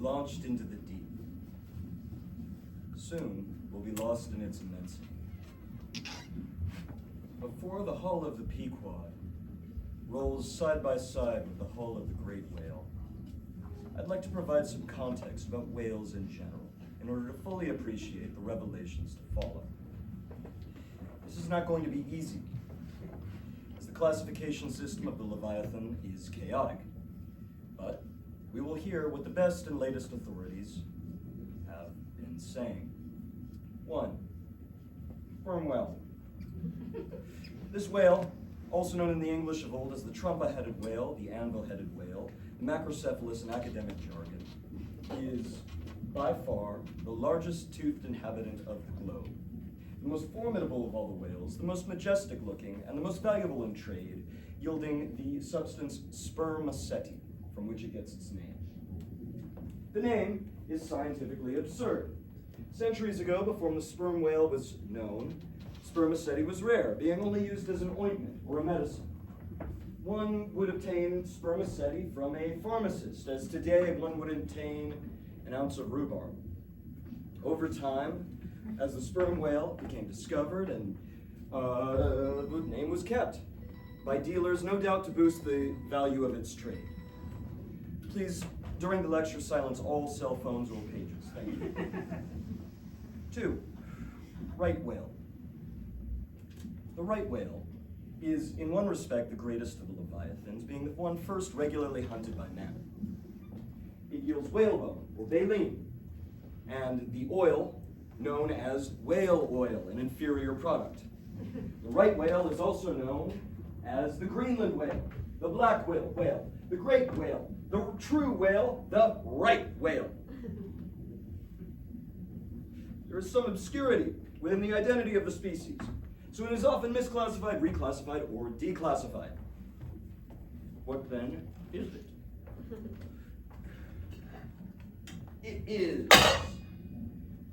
launched into the deep. Soon, we'll be lost in its immensity. Before the hull of the Pequod rolls side by side with the hull of the great whale, I'd like to provide some context about whales in general in order to fully appreciate the revelations to follow. This is not going to be easy, as the classification system of the Leviathan is chaotic, but we will hear what the best and latest authorities have been saying. 1. Sperm whale. This whale, also known in the English of old as the trumpa-headed whale, the anvil-headed whale, the macrocephalus in academic jargon, is by far the largest toothed inhabitant of the globe. The most formidable of all the whales, the most majestic looking, and the most valuable in trade, yielding the substance spermaceti, from which it gets its name. The name is scientifically absurd. Centuries ago, before the sperm whale was known, spermaceti was rare, being only used as an ointment or a medicine. One would obtain spermaceti from a pharmacist, as today one would obtain an ounce of rhubarb. Over time, as the sperm whale became discovered, and the name was kept by dealers, no doubt to boost the value of its trade. Please, during the lecture, silence all cell phones or pages. Thank you. 2. Right whale. The right whale is, in one respect, the greatest of the leviathans, being the one first regularly hunted by man. It yields whalebone, or baleen, and the oil known as whale oil, an inferior product. The right whale is also known as the Greenland whale, the black whale, the great whale, the true whale, the right whale. There is some obscurity within the identity of the species, so it is often misclassified, reclassified, or declassified. What then is it? It is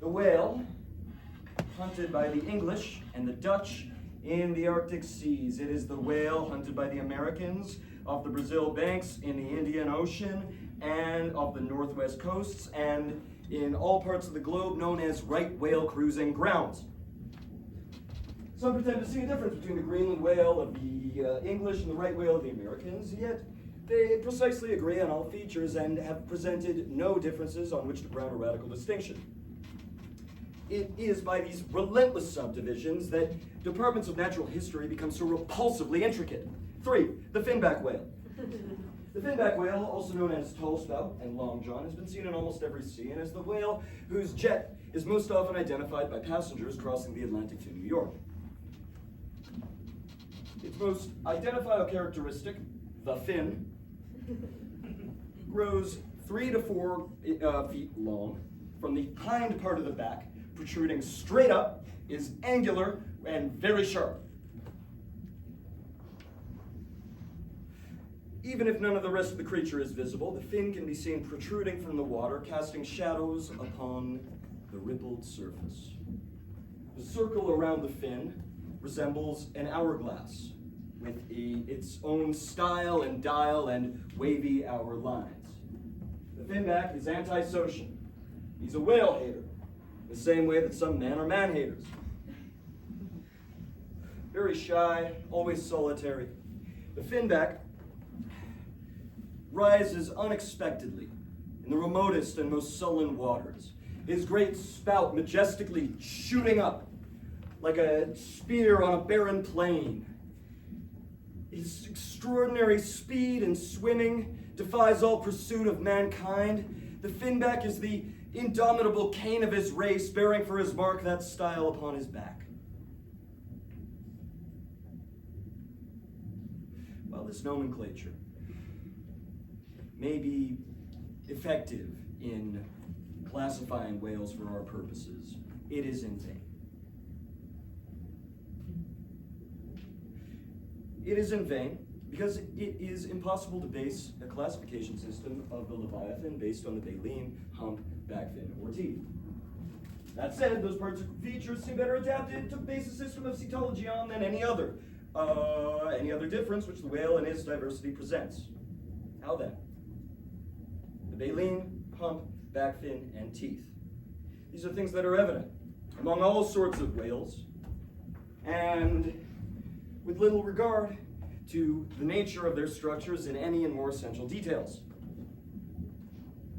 the whale hunted by the English and the Dutch in the Arctic seas. It is the whale hunted by the Americans off the Brazil banks in the Indian Ocean and off the northwest coasts and in all parts of the globe known as right whale cruising grounds. Some pretend to see a difference between the Greenland whale of the English and the right whale of the Americans, yet they precisely agree on all features and have presented no differences on which to ground a radical distinction. It is by these relentless subdivisions that departments of natural history become so repulsively intricate. 3, the finback whale. The finback whale, also known as tall spout and long john, has been seen in almost every sea and is the whale whose jet is most often identified by passengers crossing the Atlantic to New York. Its most identifiable characteristic, the fin, grows 3 to 4 feet long from the hind part of the back, protruding straight up, is angular and very sharp. Even if none of the rest of the creature is visible, the fin can be seen protruding from the water, casting shadows upon the rippled surface. The circle around the fin resembles an hourglass, with its own style and dial and wavy hour lines. The finback is antisocial. He's a whale hater, the same way that some men are man haters. Very shy, always solitary. The finback rises unexpectedly in the remotest and most sullen waters, his great spout majestically shooting up like a spear on a barren plain. His extraordinary speed in swimming defies all pursuit of mankind. The finback is the indomitable Cain of his race, bearing for his mark that style upon his back. While this nomenclature may be effective in classifying whales for our purposes, it is in vain. It is in vain because it is impossible to base a classification system of the Leviathan based on the baleen, hump, backfin, or teeth. That said, those parts or features seem better adapted to base a system of cetology on than any other difference which the whale and its diversity presents. How then? The baleen, hump, back fin, and teeth. These are things that are evident among all sorts of whales, and with little regard to the nature of their structures in any and more essential details.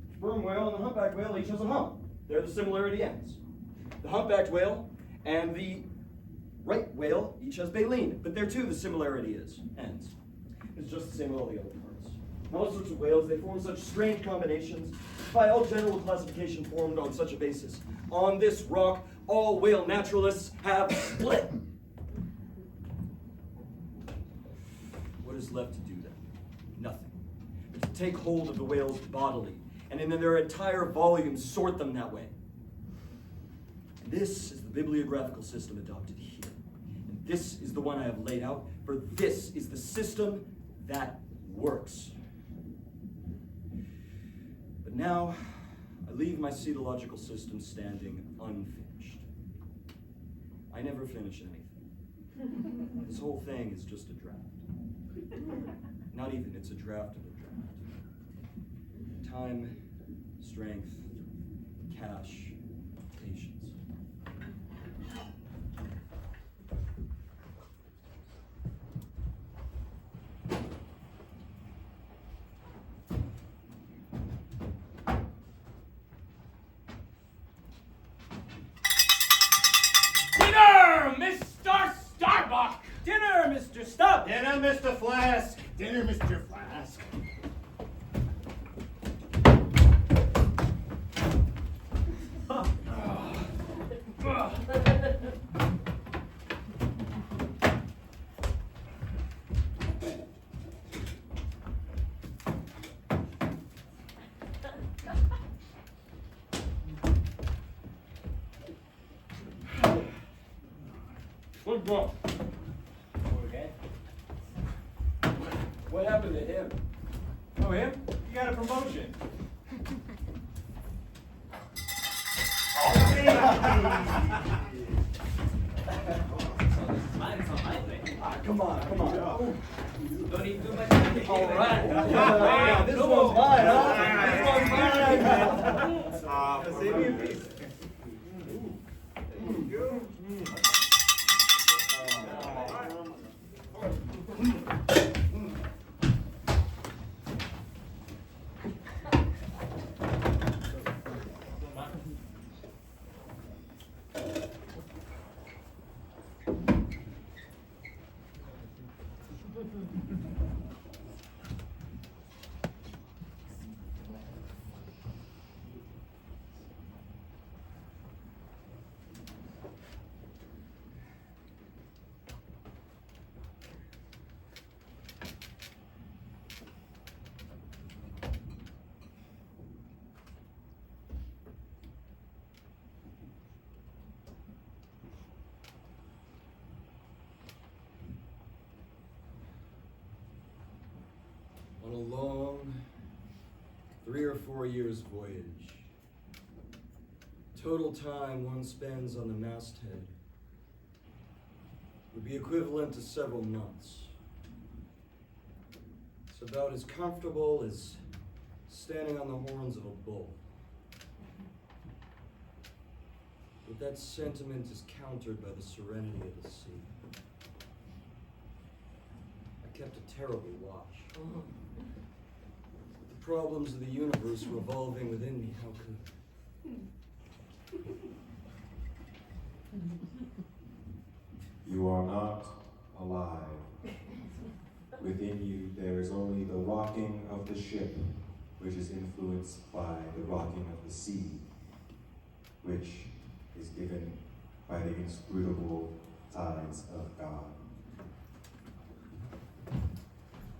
The sperm whale and the humpback whale each has a hump. There the similarity ends. The humpbacked whale and the right whale each has baleen, but there too the similarity ends. It's just the same with all the other parts. In all sorts of whales, they form such strange combinations, by all general classification formed on such a basis. On this rock, all whale naturalists have split. What is left to do then? Nothing. But to take hold of the whales bodily, and in their entire volume sort them that way. And this is the bibliographical system adopted here. And this is the one I have laid out, for this is the system that works. But now, I leave my cetological system standing unfinished. I never finish anything. This whole thing is just a draft. Not even, it's a draft of a draft. Time, strength, cash, patience. Dinner, Mr. Starbuck! Dinner, Mr. Stubb! Dinner, Mr. Flask! Dinner, Mr. Flask! Good boy. Okay. What happened to him? Oh, him? He got a promotion. Come on. Don't eat too much. All right. Yeah, this one's mine, huh? This one's mine. On a long 3 or 4 years voyage, total time one spends on the masthead would be equivalent to several months. It's about as comfortable as standing on the horns of a bull. But that sentiment is countered by the serenity of the sea. I kept a terrible watch. The problems of the universe revolving within me, how could? You are not alive. Within you there is only the rocking of the ship, which is influenced by the rocking of the sea, which is given by the inscrutable tides of God.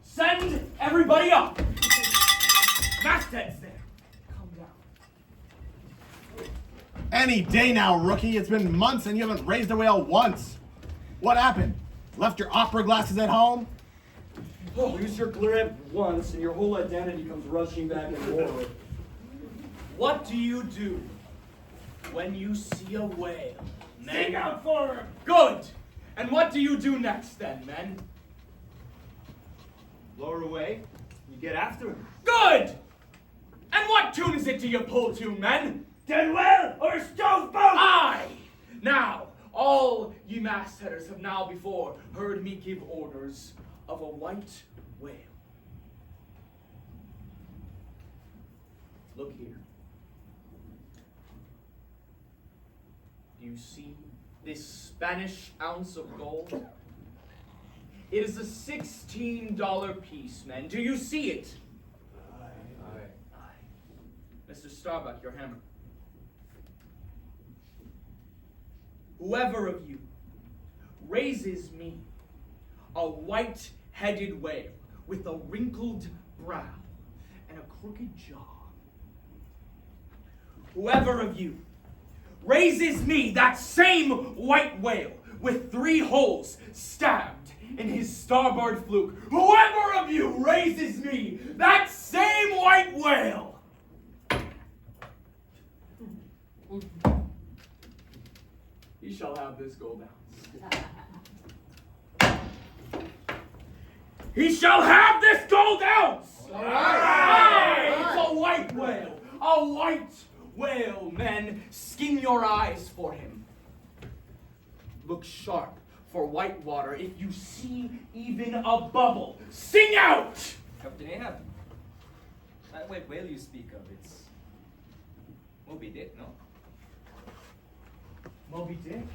Send everybody up! Masthead's there. Calm down. Any day now, rookie. It's been months and you haven't raised a whale once. What happened? Left your opera glasses at home? Oh, lose your glare once and your whole identity comes rushing back in horror. What do you do when you see a whale, men? Stick out for him! Good! And what do you do next then, men? Lower away, you get after him. Good! And And what tune is it do you pull to, men? Dead whale or stove boat? Aye! Now, all ye mastheaders have now before heard me give orders of a white whale. Look here. Do you see this Spanish ounce of gold? It is a $16 piece, men. Do you see it? Aye. Mr. Starbuck, your hammer. Whoever of you raises me a white-headed whale with a wrinkled brow and a crooked jaw, whoever of you raises me that same white whale with 3 holes stabbed in his starboard fluke, whoever of you raises me that same white whale, he shall have this gold ounce. He shall have this gold ounce! All right. It's a white whale! A white whale, men! Skin your eyes for him. Look sharp for white water. If you see even a bubble, sing out! Captain Ahab, that white whale you speak of, it's Moby Dick, no? Moby Dick?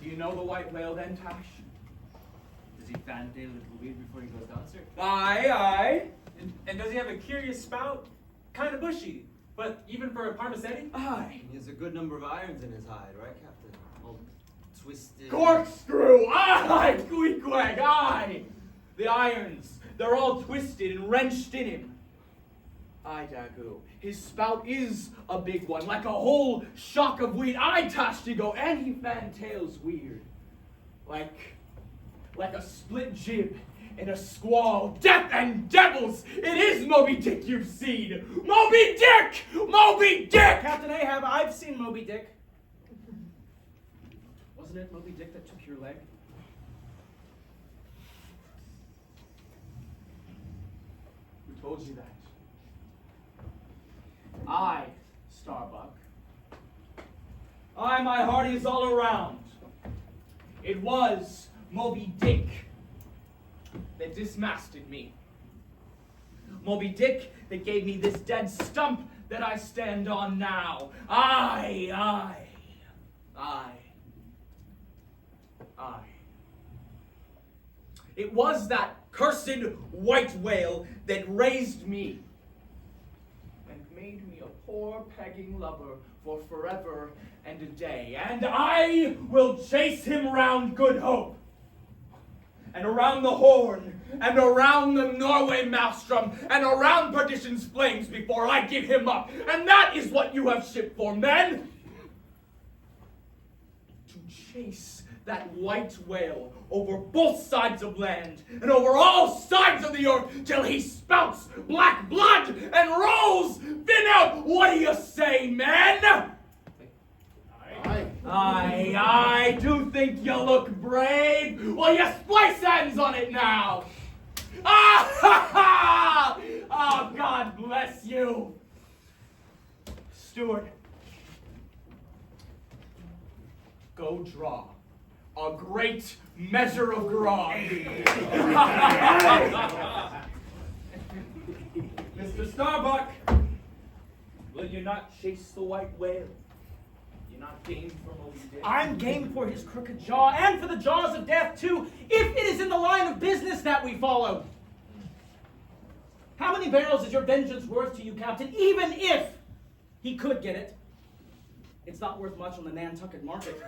Do you know the white whale then, Tash? Does he fantail a little weird before he goes down, sir? Aye. And does he have a curious spout? Kind of bushy, but even for a parmesetti? Aye. He has a good number of irons in his hide, right, Captain? All twisted. Corkscrew! Aye! Queequeg! Aye! The irons, they're all twisted and wrenched in him. Aye, Dagu. His spout is a big one, like a whole shock of wheat. Aye, Tashtigo, and he fantails weird. Like a split jib in a squall. Death and devils! It is Moby Dick you've seen! Moby Dick! Moby Dick! Captain Ahab, I've seen Moby Dick. Wasn't it Moby Dick that took your leg? Who told you that? I, Starbuck. I, my heart is all around. It was Moby Dick that dismasted me. Moby Dick that gave me this dead stump that I stand on now. Aye. It was that cursed white whale that raised me and made me a poor pegging lubber for forever and a day. And I will chase him round Good Hope, and around the Horn, and around the Norway Maelstrom, and around Perdition's flames before I give him up. And that is what you have shipped for, men! To chase that white whale over both sides of land, and over all sides of the earth, till he spouts black blood and rolls fin out. What do you say, men? I do think you look brave. Well, you splice ends on it now. Oh, God bless you. Steward, go draw a great measure of grog. Mr. Starbuck, will you not chase the white whale? You're not game for Moby Dick. I'm game for his crooked jaw and for the jaws of death too, if it is in the line of business that we follow. How many barrels is your vengeance worth to you, Captain, even if he could get it? It's not worth much on the Nantucket market.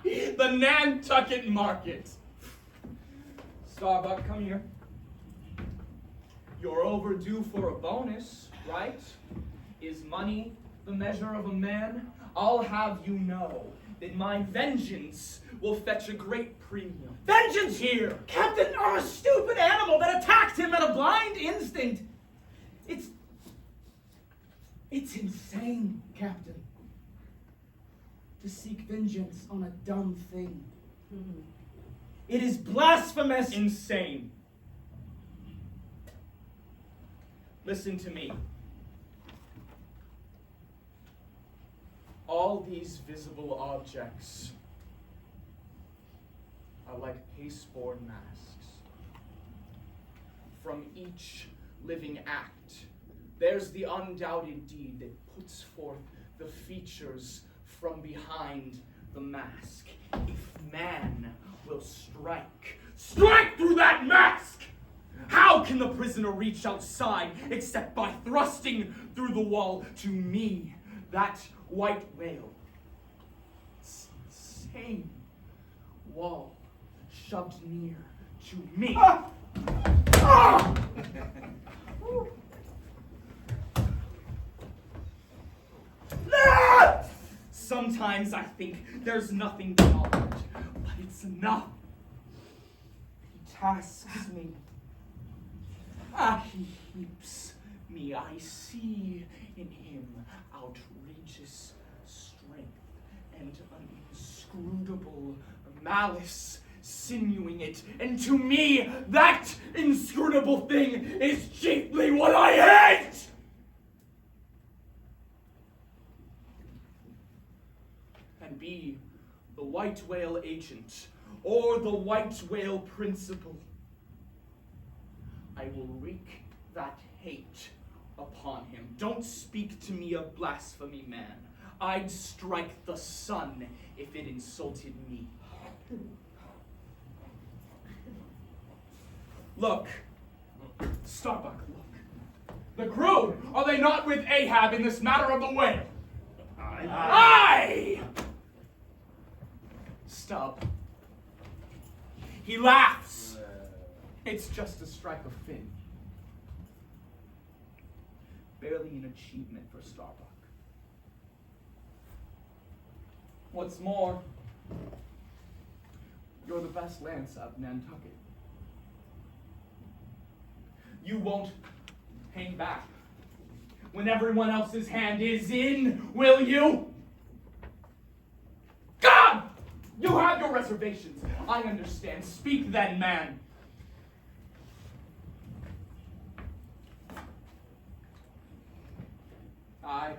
The Nantucket market. Starbuck, come here. You're overdue for a bonus, right? Is money the measure of a man? I'll have you know that my vengeance will fetch a great premium. Vengeance here! Captain, I'm a stupid animal that attacked him out of blind instinct. It's insane, Captain, to seek vengeance on a dumb thing. It is blasphemous. Insane. Listen to me. All these visible objects are like pasteboard masks. From each living act, there's the undoubted deed that puts forth the features from behind the mask. If man will strike through that mask! How can the prisoner reach outside except by thrusting through the wall to me, that white whale? It's the same wall shoved near to me. Sometimes I think there's nothing beyond, but it's enough. He tasks me. He heaps me. I see in him outrageous strength and an inscrutable malice sinewing it. And to me, that inscrutable thing is chiefly what I hate! And be the white whale agent or the white whale principal, I will wreak that hate upon him. Don't speak to me of blasphemy, man. I'd strike the sun if it insulted me. Look, Starbuck, look. The crew, are they not with Ahab in this matter of the whale? Aye! Stub. He laughs. It's just a strike of fin. Barely an achievement for Starbuck. What's more, you're the best lance of Nantucket. You won't hang back when everyone else's hand is in, will you? God! You have your reservations. I understand. Speak then, man. Aye.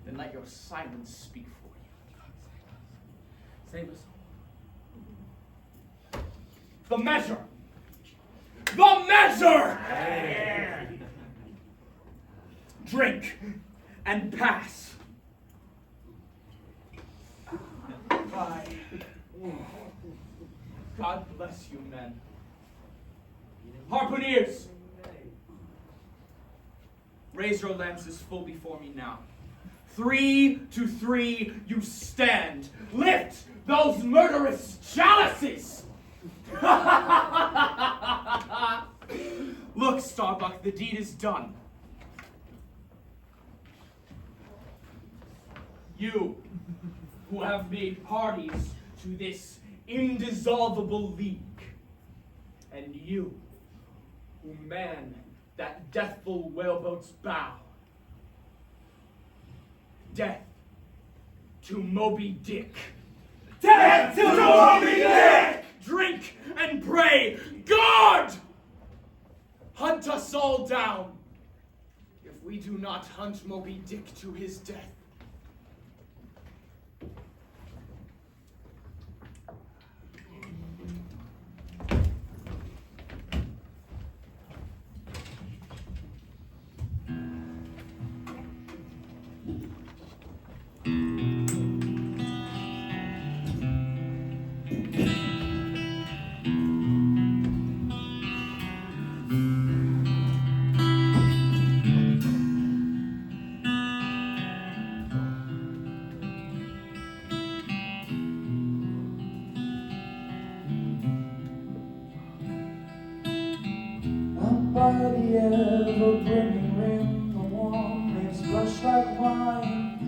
Then let your silence speak for you. Save us all. The measure! The measure! Drink and pass. Aye. God bless you, men. Harpooneers! Raise your lances full before me now. 3 to 3 you stand. Lift those murderous chalices! Look, Starbuck, the deed is done. You, who have made parties to this indissoluble league, and you, who man that deathful whaleboat's bow. Death to Moby Dick. Death to Moby Dick! Drink and pray, God! Hunt us all down if we do not hunt Moby Dick to his death. By the ever-brimming rim, the warm waves blush like wine.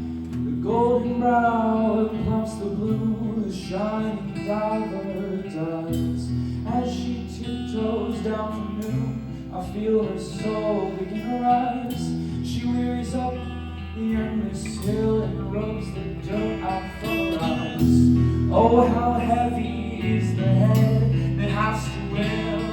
The golden brow pumps the blue, the shining diver dives. As she tiptoes down from noon, I feel her soul begin to rise. She wearies up the endless hill and rubs the dirt out from her eyes. Oh, how heavy is the head that has to wear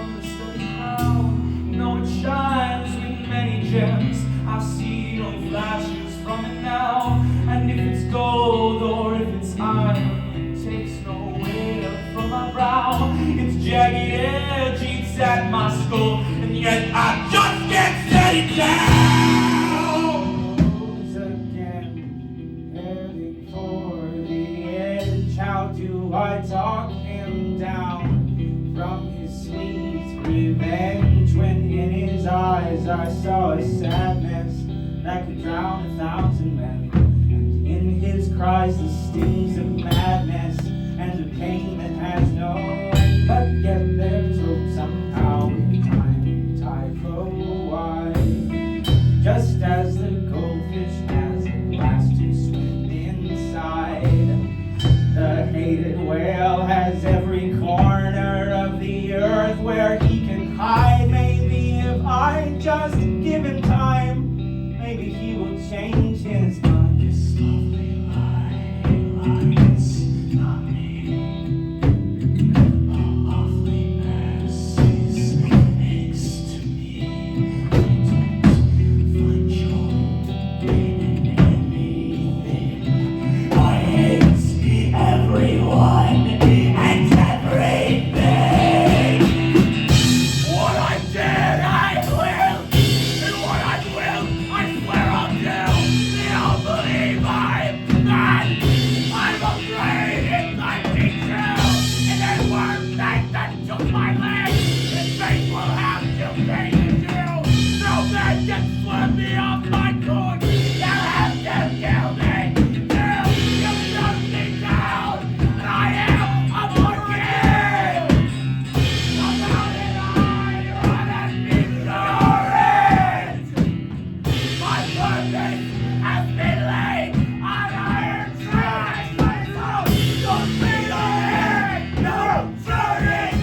gems. I see no flashes from it now. And if it's gold or if it's iron, it takes no weight up from my brow. Its jagged edge eats at my skull, and yet I just can't set it down. Rose again, heading for the edge. How do I talk him down from his sweet revenge, when in his eyes I saw a sadness that could drown 1,000 men, and in his cries the stings of madness and a pain that has no end? But yet there's hope somehow in time, Typho wide, just as the goldfish has at last to swim inside. The hated whale has every corner of the earth where he can hide. Maybe if I just give him time, maybe he will change his mind. This lovely lie, it's not me. A awfully mercies aches to me. I don't find joy in anything. I hate everyone and everything. What I did, I will, and what I will, I swear I'll do. They all believe I'm mad. I'm afraid it might be true. And then worms that took my leg, and fate will have to pay the due. No man can slip me off my course. They'll have to kill me. You shut me down, and I am a monkey. Somehow did I run and be ignorant. My purpose has been laid on iron tracks. My soul don't be the head, no turning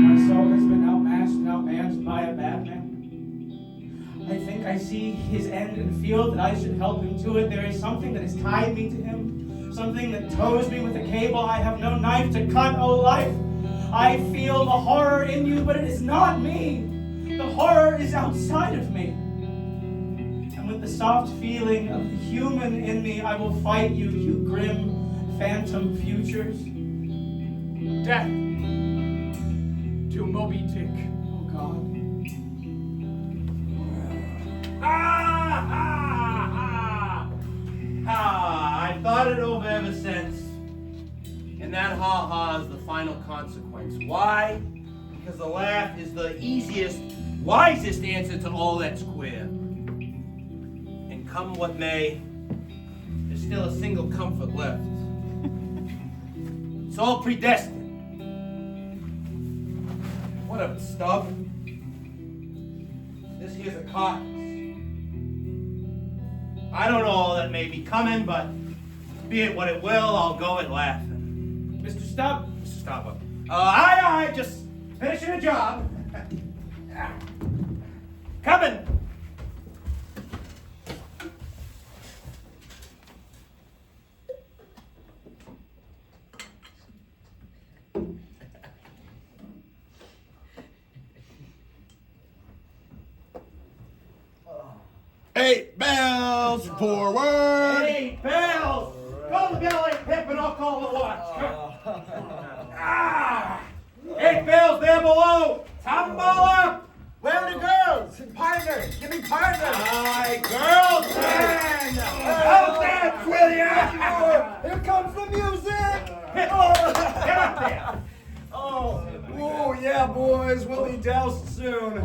My soul has been outmatched and outmatched by a bad man. I think I see his end and feel that I should help him to it. There is something that has tied me to him, something that tows me with a cable. I have no knife to cut, oh life. I feel the horror in you, but it is not me. The horror is outside of me. And with the soft feeling of the human in me, I will fight you, you grim phantom futures. Death to Moby Dick. Oh God. I thought it over ever since. And that ha-ha is the final consequence. Why? Because the laugh is the easiest, wisest answer to all that's queer. And come what may, there's still a single comfort left. It's all predestined. What a stub. This here's a carcass. I don't know all that may be coming, but be it what it will, I'll go it laughing. Mr. Stubb. Mr. Stopper. Aye, just finishing a job. Coming. Eight bells forward. 8 bells! Call the bell, 8 pip, and I'll call the watch. 8 bells there below! Tumble up! Where are the girls? Partner, give me partner. Aye, girls, man! How's that, will ya? Here comes the music. Get up there! Oh, yeah, boys. We'll be doused soon.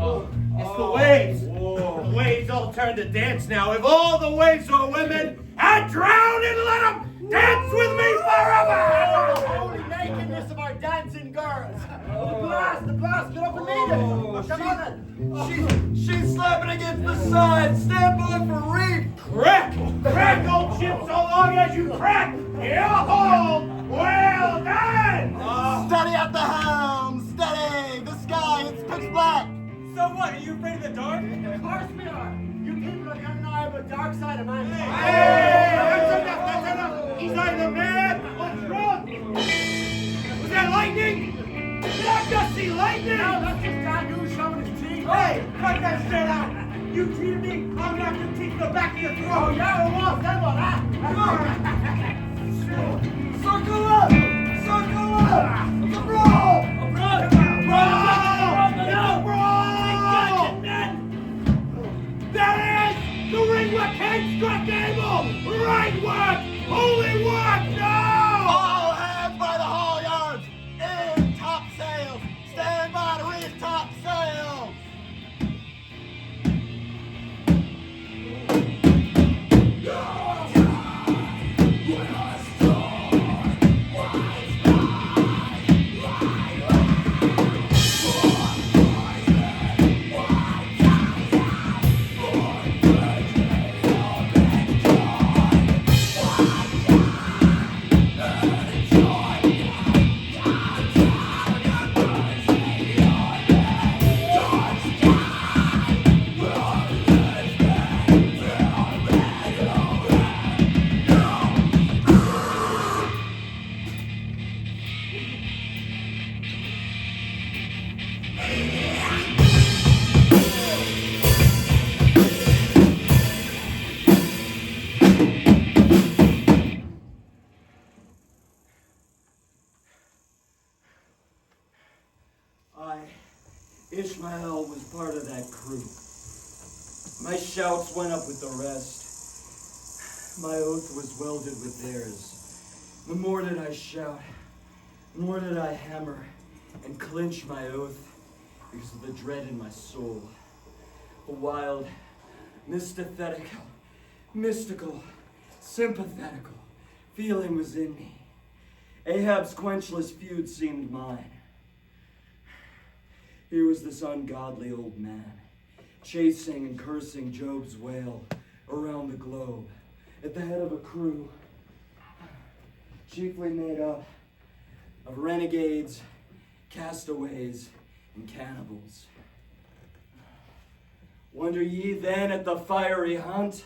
It's the waves. The waves all turn to dance now. If all the waves are women, I drown and let them dance with me forever! Holy nakedness of our dancing girls. The blast, get up and meet it. Come on then. She's slapping against the side. Stand by for reef. Crack, old ship, so long as you crack! You'll hold! Well done! Steady at the helm! Steady! The sky, it's pitch black! So what? Are you afraid of the dark? Of course we are! You people are the undeniable dark side of mankind! Hey! That's enough! That's enough! He's either mad or drunk! Was that lightning? Did I just see lightning? No, that's just Dan Goose showing his teeth! Hey, cut that shit out! You cheated me, I'm gonna have to teeth in the back of your throat! Oh, yeah, it was! Then what, huh? Circle up! Circle up! The brawl! A brawl! That is the ring where Cain struck Abel! Right work! Holy work! No! All hands by the halyards! In topsails! Stand by to reef topsails! Ishmael was part of that crew. My shouts went up with the rest. My oath was welded with theirs. The more did I shout, the more did I hammer and clinch my oath because of the dread in my soul. A wild, mystical, sympathetical feeling was in me. Ahab's quenchless feud seemed mine. Here was this ungodly old man, chasing and cursing Job's wail around the globe, at the head of a crew, chiefly made up of renegades, castaways, and cannibals. Wonder ye then at the fiery hunt?